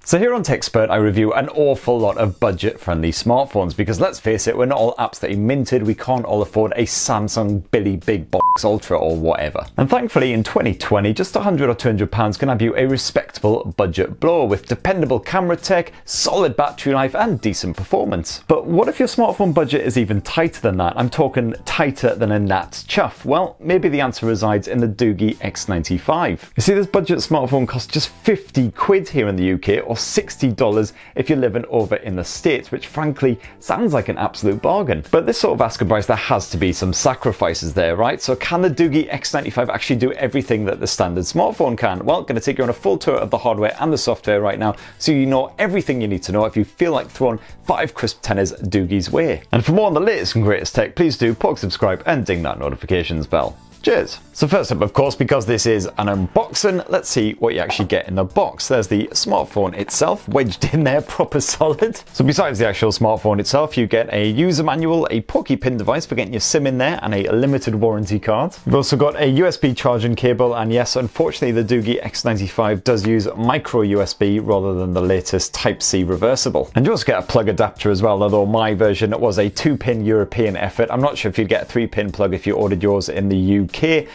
So here on TechSpert, I review an awful lot of budget-friendly smartphones because let's face it, we're not all absolutely minted. We can't all afford a Samsung Billy Big Box Ultra or whatever. And thankfully in 2020, just £100 or £200 can have you a respectable budget blower with dependable camera tech, solid battery life and decent performance. But what if your smartphone budget is even tighter than that? I'm talking tighter than a gnat's chuff. Well, maybe the answer resides in the Doogee X95. You see, this budget smartphone costs just 50 quid here in the UK or $60 if you're living over in the States, which frankly sounds like an absolute bargain. But this sort of asking price, there has to be some sacrifices there, right? So can the Doogee X95 actually do everything that the standard smartphone can? Well, going to take you on a full tour of the hardware and the software right now so you know everything you need to know if you feel like throwing 5 crisp tenors Doogee's way. And for more on the latest and greatest tech, please do subscribe and ding that notifications bell. Cheers! So first up, of course, because this is an unboxing, let's see what you actually get in the box. There's the smartphone itself, wedged in there, proper solid. So besides the actual smartphone itself, you get a user manual, a Pokey pin device for getting your SIM in there, and a limited warranty card. You've also got a USB charging cable, and yes, unfortunately, the Doogee X95 does use micro USB rather than the latest Type-C reversible. And you also get a plug adapter as well, although my version was a 2-pin European effort. I'm not sure if you'd get a 3-pin plug if you ordered yours in the UK.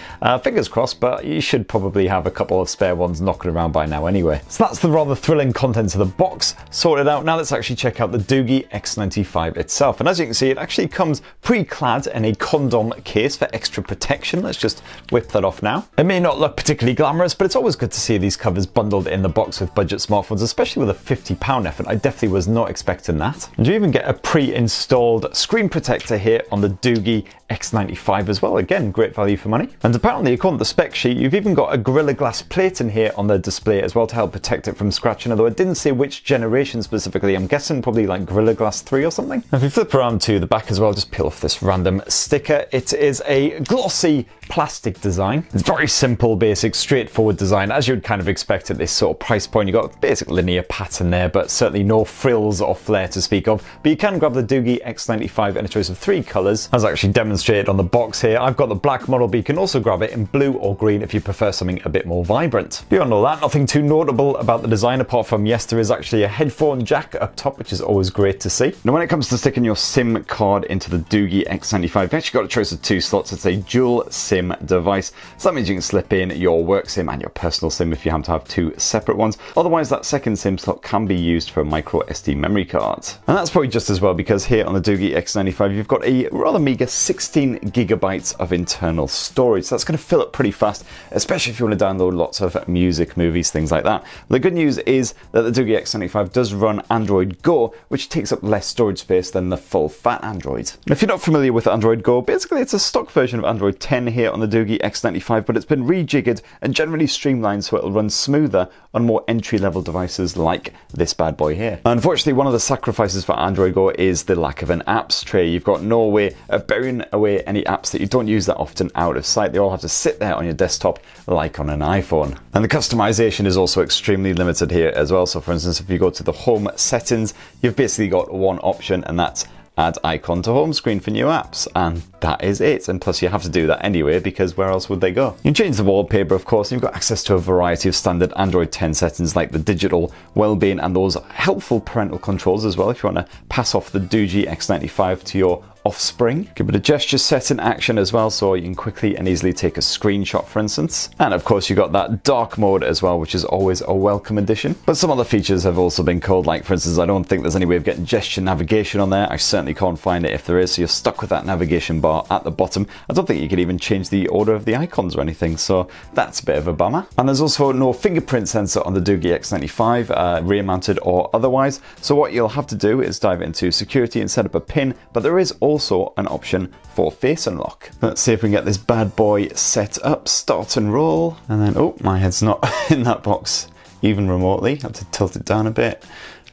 Fingers crossed, but you should probably have a couple of spare ones knocking around by now anyway. So that's the rather thrilling contents of the box sorted out. Now let's actually check out the Doogee X95 itself. And as you can see, it actually comes pre-clad in a condom case for extra protection. Let's just whip that off now. It may not look particularly glamorous, but it's always good to see these covers bundled in the box with budget smartphones, especially with a £50 effort. I definitely was not expecting that. And you even get a pre-installed screen protector here on the Doogee X95 as well. Again, great value for money. And apparently, according to the spec sheet, you've even got a Gorilla Glass plate in here on the display as well to help protect it from scratching, although it didn't say which generation specifically. I'm guessing probably like Gorilla Glass 3 or something. Now, if you flip around to the back as well, just peel off this random sticker. It is a glossy plastic design. It's very simple, basic, straightforward design, as you'd kind of expect at this sort of price point. You've got a basic linear pattern there, but certainly no frills or flair to speak of. But you can grab the Doogee X95 in a choice of 3 colours, as actually demonstrated on the box here. I've got the black model, but you can also grab it in blue or green if you prefer something a bit more vibrant. Beyond all that, nothing too notable about the design apart from, yes, there is actually a headphone jack up top, which is always great to see. Now, when it comes to sticking your SIM card into the Doogee X95, you've actually got a choice of 2 slots. It's a dual SIM device, so that means you can slip in your work SIM and your personal SIM if you happen to have 2 separate ones. Otherwise, that second SIM slot can be used for a micro SD memory card. And that's probably just as well, because here on the Doogee X95, you've got a rather meager 16 gigabytes of internal storage. So that's going to fill up pretty fast, especially if you want to download lots of music, movies, things like that. The good news is that the Doogee X95 does run Android Go, which takes up less storage space than the full fat Android. And if you're not familiar with Android Go, basically it's a stock version of Android 10 here on the Doogee X95, but it's been rejiggered and generally streamlined so it'll run smoother on more entry-level devices like this bad boy here. Unfortunately, one of the sacrifices for Android Go is the lack of an apps tray. You've got no way of burying away any apps that you don't use that often out of sight. They all have to sit there on your desktop like on an iPhone. And the customization is also extremely limited here as well. So for instance, if you go to the home settings, you've basically got one option, and that's add icon to home screen for new apps, and that is it. And plus you have to do that anyway, because where else would they go? You can change the wallpaper, of course. You've got access to a variety of standard Android 10 settings like the digital well-being and those helpful parental controls as well if you want to pass off the Doogee X95 to your offspring. Give it a gesture set in action as well, so you can quickly and easily take a screenshot, for instance. And of course you got that dark mode as well, which is always a welcome addition. But some other features have also been called, like for instance, I don't think there's any way of getting gesture navigation on there. I certainly can't find it if there is, so you're stuck with that navigation bar at the bottom. I don't think you can even change the order of the icons or anything, so that's a bit of a bummer. And there's also no fingerprint sensor on the Doogee X95, rear mounted or otherwise. So what you'll have to do is dive into security and set up a PIN, but there is also an option for face unlock. Let's see if we can get this bad boy set up, start and roll, and then, oh, my head's not in that box even remotely. I have to tilt it down a bit,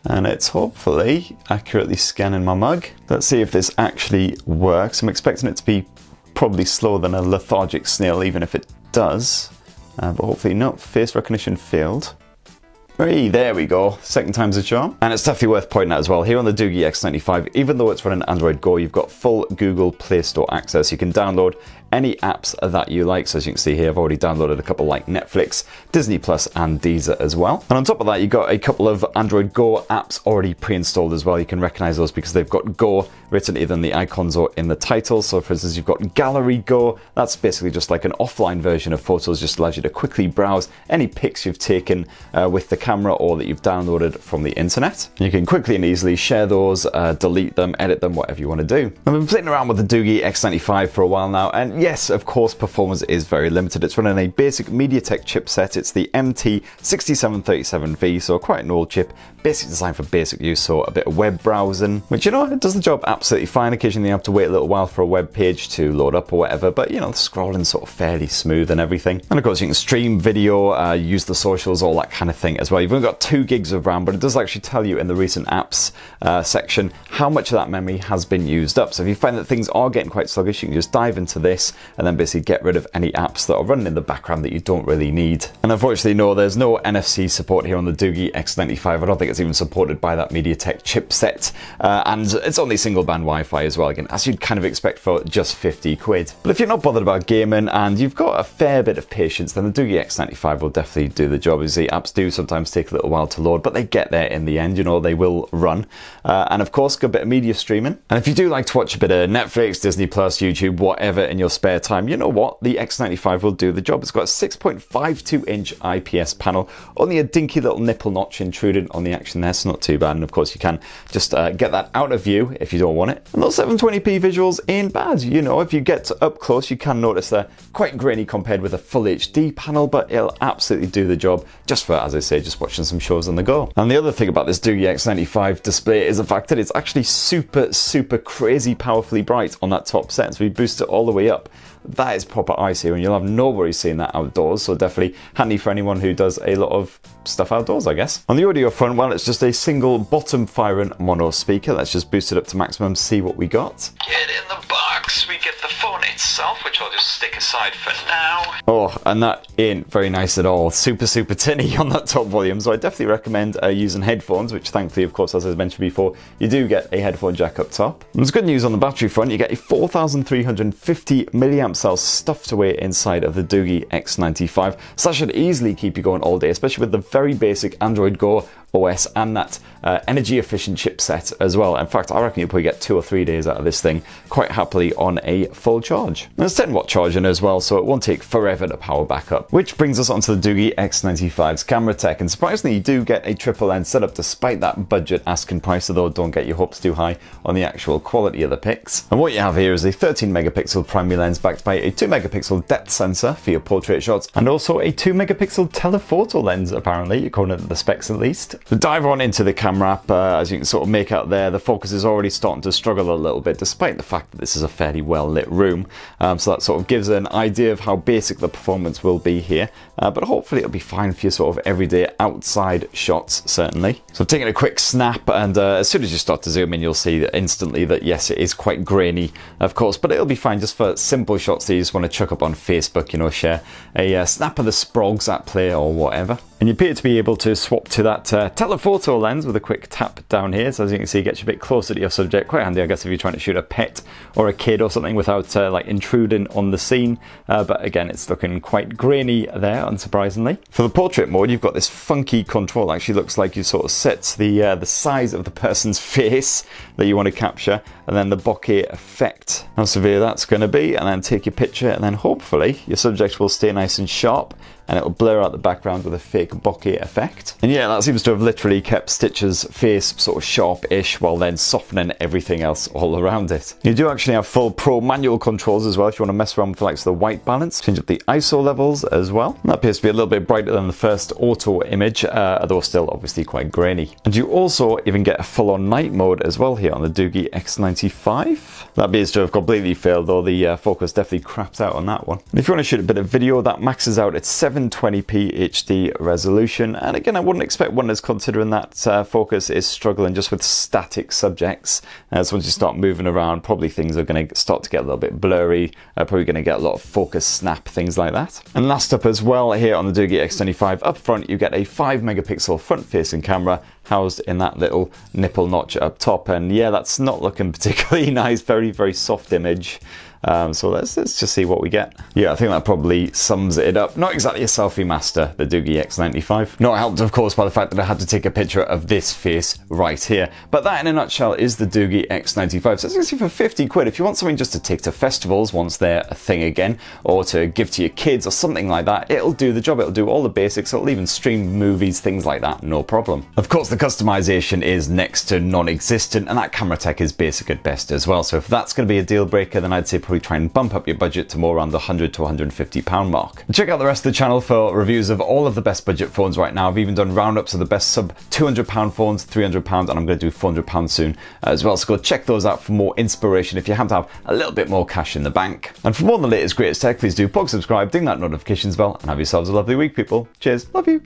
and it's hopefully accurately scanning my mug. Let's see if this actually works. I'm expecting it to be probably slower than a lethargic snail, even if it does, but hopefully not. Face recognition failed. Hey, there we go. Second time's a charm. And it's definitely worth pointing out as well, here on the Doogee X95, even though it's running Android Go, you've got full Google Play Store access. You can download any apps that you like. So as you can see here, I've already downloaded a couple like Netflix, Disney Plus and Deezer as well. And on top of that, you've got a couple of Android Go apps already pre-installed as well. You can recognize those because they've got Go written either in the icons or in the title. So for instance, you've got Gallery Go. That's basically just like an offline version of Photos, just allows you to quickly browse any pics you've taken with the camera or that you've downloaded from the internet. You can quickly and easily share those, delete them, edit them, whatever you want to do. I've been playing around with the Doogee X95 for a while now, and yes, of course, performance is very limited. It's running a basic MediaTek chipset. It's the MT6737V, so quite an old chip, basically designed for basic use, so a bit of web browsing, which, you know, it does the job absolutely fine. Occasionally you have to wait a little while for a web page to load up or whatever, but you know, the scrolling sort of fairly smooth and everything. And of course, you can stream video, use the socials, all that kind of thing as well. You've only got 2 gigs of RAM, but it does actually tell you in the recent apps section how much of that memory has been used up. So if you find that things are getting quite sluggish, you can just dive into this and then basically get rid of any apps that are running in the background that you don't really need. And unfortunately, no, there's no NFC support here on the Doogee X95. I don't think it's even supported by that MediaTek chipset, and it's only single band Wi-Fi as well, again, as you'd kind of expect for just 50 quid. But if you're not bothered about gaming and you've got a fair bit of patience, then the Doogee X95 will definitely do the job. As the apps do sometimes take a little while to load, but they get there in the end, you know, they will run. And of course, good bit of media streaming. And if you do like to watch a bit of Netflix, Disney Plus, YouTube, whatever in your spare time, you know what? The X95 will do the job. It's got a 6.52-inch IPS panel, only a dinky little nipple notch intruding on the action there, so not too bad. And of course, you can just get that out of view if you don't want it. And those 720p visuals ain't bad. You know, if you get up close, you can notice they're quite grainy compared with a full HD panel, but it'll absolutely do the job just for, as I say, just watching some shows on the go. And the other thing about this Doogee X95 display is the fact that it's actually super crazy powerfully bright on that top set. So we boost it all the way up. That is proper ice here, and you'll have no worries seeing that outdoors, so definitely handy for anyone who does a lot of stuff outdoors, I guess. On the audio front, well, it's just a single bottom firing mono speaker. Let's just boost it up to maximum, see what we got. Get in the box, we get the phone itself, which I'll just stick aside for now. Oh, and that ain't very nice at all. Super tinny on that top volume, so I definitely recommend using headphones, which thankfully, of course, as I mentioned before, you do get a headphone jack up top. And there's good news on the battery front. You get a 4,350 milliamp cell stuffed away inside of the Doogee X95, so that should easily keep you going all day, especially with the very basic Android Go OS and that energy efficient chipset as well. In fact, I reckon you'll probably get 2 or 3 days out of this thing quite happily on a full charge. And there's 10-watt charging as well, so it won't take forever to power back up. Which brings us onto the Doogee X95's camera tech, and surprisingly you do get a triple lens setup despite that budget asking price, although don't get your hopes too high on the actual quality of the pics. And what you have here is a 13 megapixel primary lens backed by a 2 megapixel depth sensor for your portrait shots, and also a 2 megapixel telephoto lens, apparently, according to the specs at least. To dive on into the camera app, as you can sort of make out there, the focus is already starting to struggle a little bit, despite the fact that this is a fairly well lit room. So that sort of gives an idea of how basic the performance will be here, but hopefully it'll be fine for your sort of everyday outside shots, certainly. So I've taken a quick snap, and as soon as you start to zoom in, you'll see that instantly that yes, it is quite grainy, of course, but it'll be fine just for simple shots that you just want to chuck up on Facebook, you know, share a snap of the sprogs at play or whatever. And you appear to be able to swap to that telephoto lens with a quick tap down here. So as you can see, it gets you a bit closer to your subject. Quite handy, I guess, if you're trying to shoot a pet or a kid or something without like intruding on the scene. But again, it's looking quite grainy there, unsurprisingly. For the portrait mode, you've got this funky control. Actually looks like you sort of set the size of the person's face that you want to capture, and then the bokeh effect, how severe that's going to be, and then take your picture, and then hopefully your subject will stay nice and sharp, and it will blur out the background with a fake bokeh effect. And yeah, that seems to have literally kept Stitch's face sort of sharp-ish while then softening everything else all around it. You do actually have full pro manual controls as well if you want to mess around with the likes of the white balance, change up the ISO levels as well. And that appears to be a little bit brighter than the first auto image, although still obviously quite grainy. And you also even get a full-on night mode as well here on the Doogee X95. That appears to have completely failed, though the focus definitely crapped out on that one. And if you want to shoot a bit of video, that maxes out at 720p HD resolution, and again, I wouldn't expect wonders considering that focus is struggling just with static subjects. So once you start moving around, probably things are going to start to get a little bit blurry, probably going to get a lot of focus snap, things like that. And last up as well, here on the Doogee X95, up front you get a 5 megapixel front facing camera housed in that little nipple notch up top, and yeah, that's not looking particularly nice. Very soft image. So let's just see what we get. Yeah, I think that probably sums it up. Not exactly a selfie master, the Doogee X95. Not helped, of course, by the fact that I had to take a picture of this face right here. But that, in a nutshell, is the Doogee X95. So as you can see, for 50 quid, if you want something just to take to festivals once they're a thing again, or to give to your kids or something like that, it'll do the job. It'll do all the basics. It'll even stream movies, things like that, no problem. Of course, the customization is next to non-existent, and that camera tech is basic at best as well. So if that's going to be a deal breaker, then I'd say probably try and bump up your budget to more around the £100 to £150 mark. Check out the rest of the channel for reviews of all of the best budget phones right now. I've even done roundups of the best sub £200 phones, £300, and I'm going to do £400 soon as well. So go check those out for more inspiration if you happen to have a little bit more cash in the bank. And for more on the latest greatest tech, please do subscribe, ding that notifications bell, and have yourselves a lovely week, people. Cheers, love you.